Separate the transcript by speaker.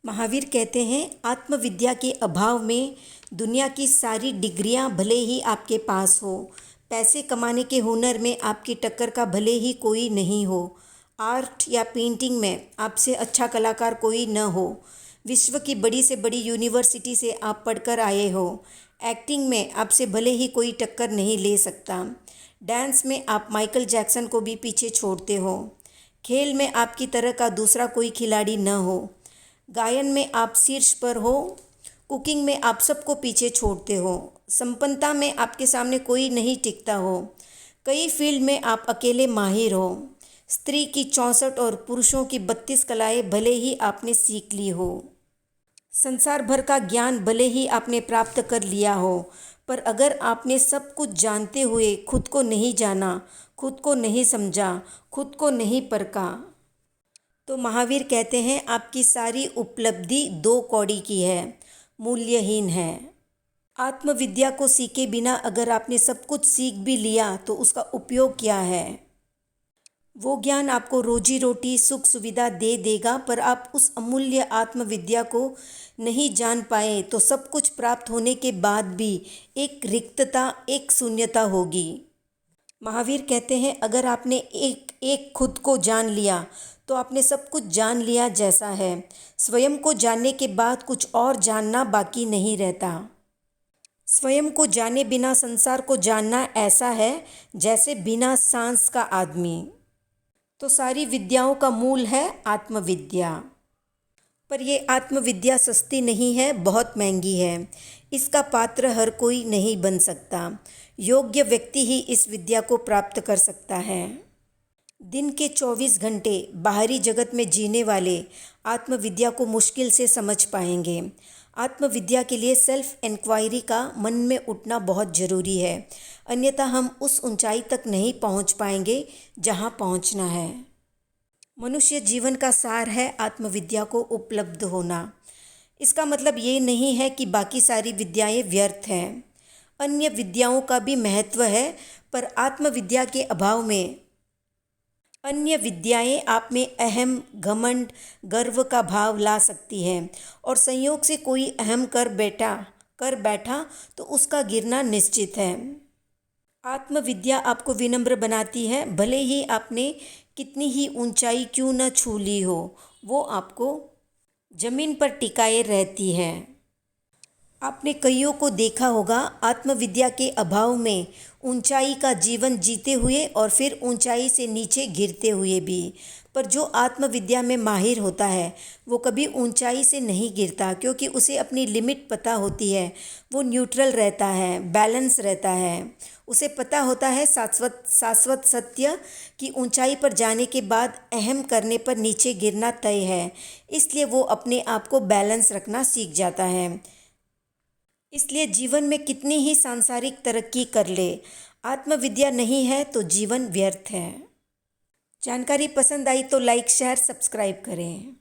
Speaker 1: महावीर कहते हैं आत्मविद्या के अभाव में दुनिया की सारी डिग्रियां भले ही आपके पास हो, पैसे कमाने के हुनर में आपकी टक्कर का भले ही कोई नहीं हो, आर्ट या पेंटिंग में आपसे अच्छा कलाकार कोई न हो, विश्व की बड़ी से बड़ी यूनिवर्सिटी से आप पढ़कर आए हो, एक्टिंग में आपसे भले ही कोई टक्कर नहीं ले सकता, डांस में आप माइकल जैक्सन को भी पीछे छोड़ते हो, खेल में आपकी तरह का दूसरा कोई खिलाड़ी न हो, गायन में आप शीर्ष पर हो, कुकिंग में आप सबको पीछे छोड़ते हो, संपन्नता में आपके सामने कोई नहीं टिकता हो, कई फील्ड में आप अकेले माहिर हो, स्त्री की 64 और पुरुषों की 32 कलाएं भले ही आपने सीख ली हो, संसार भर का ज्ञान भले ही आपने प्राप्त कर लिया हो, पर अगर आपने सब कुछ जानते हुए खुद को नहीं जाना, खुद को नहीं समझा, खुद को नहीं परखा, तो महावीर कहते हैं आपकी सारी उपलब्धि 2 कौड़ी की है, मूल्यहीन है। आत्मविद्या को सीखे बिना अगर आपने सब कुछ सीख भी लिया तो उसका उपयोग क्या है? वो ज्ञान आपको रोजी रोटी सुख सुविधा दे देगा, पर आप उस अमूल्य आत्मविद्या को नहीं जान पाए तो सब कुछ प्राप्त होने के बाद भी एक रिक्तता, एक शून्यता होगी। महावीर कहते हैं अगर आपने एक एक खुद को जान लिया तो आपने सब कुछ जान लिया जैसा है। स्वयं को जानने के बाद कुछ और जानना बाकी नहीं रहता। स्वयं को जाने बिना संसार को जानना ऐसा है जैसे बिना सांस का आदमी। तो सारी विद्याओं का मूल है आत्मविद्या। पर ये आत्मविद्या सस्ती नहीं है, बहुत महंगी है। इसका पात्र हर कोई नहीं बन सकता। योग्य व्यक्ति ही इस विद्या को प्राप्त कर सकता है। दिन के 24 घंटे बाहरी जगत में जीने वाले आत्मविद्या को मुश्किल से समझ पाएंगे। आत्मविद्या के लिए सेल्फ इंक्वायरी का मन में उठना बहुत ज़रूरी है, अन्यथा हम उस ऊंचाई तक नहीं पहुंच पाएंगे जहां पहुंचना है। मनुष्य जीवन का सार है आत्मविद्या को उपलब्ध होना। इसका मतलब ये नहीं है कि बाकी सारी विद्याएं व्यर्थ हैं। अन्य विद्याओं का भी महत्व है, पर आत्मविद्या के अभाव में अन्य विद्याएं आप में अहम, घमंड, गर्व का भाव ला सकती हैं और संयोग से कोई अहम कर बैठा तो उसका गिरना निश्चित है। आत्मविद्या आपको विनम्र बनाती है, भले ही आपने कितनी ही ऊंचाई क्यों न छू ली हो, वो आपको जमीन पर टिकाए रहती है। आपने कईयों को देखा होगा आत्मविद्या के अभाव में ऊंचाई का जीवन जीते हुए और फिर ऊंचाई से नीचे गिरते हुए भी। पर जो आत्मविद्या में माहिर होता है वो कभी ऊंचाई से नहीं गिरता, क्योंकि उसे अपनी लिमिट पता होती है। वो न्यूट्रल रहता है, बैलेंस रहता है। उसे पता होता है शाश्वत सत्य कि ऊंचाई पर जाने के बाद अहम करने पर नीचे गिरना तय है। इसलिए वो अपने आप को बैलेंस रखना सीख जाता है। इसलिए जीवन में कितनी ही सांसारिक तरक्की कर ले, आत्मविद्या नहीं है तो जीवन व्यर्थ है। जानकारी पसंद आई तो लाइक, शेयर, सब्सक्राइब करें।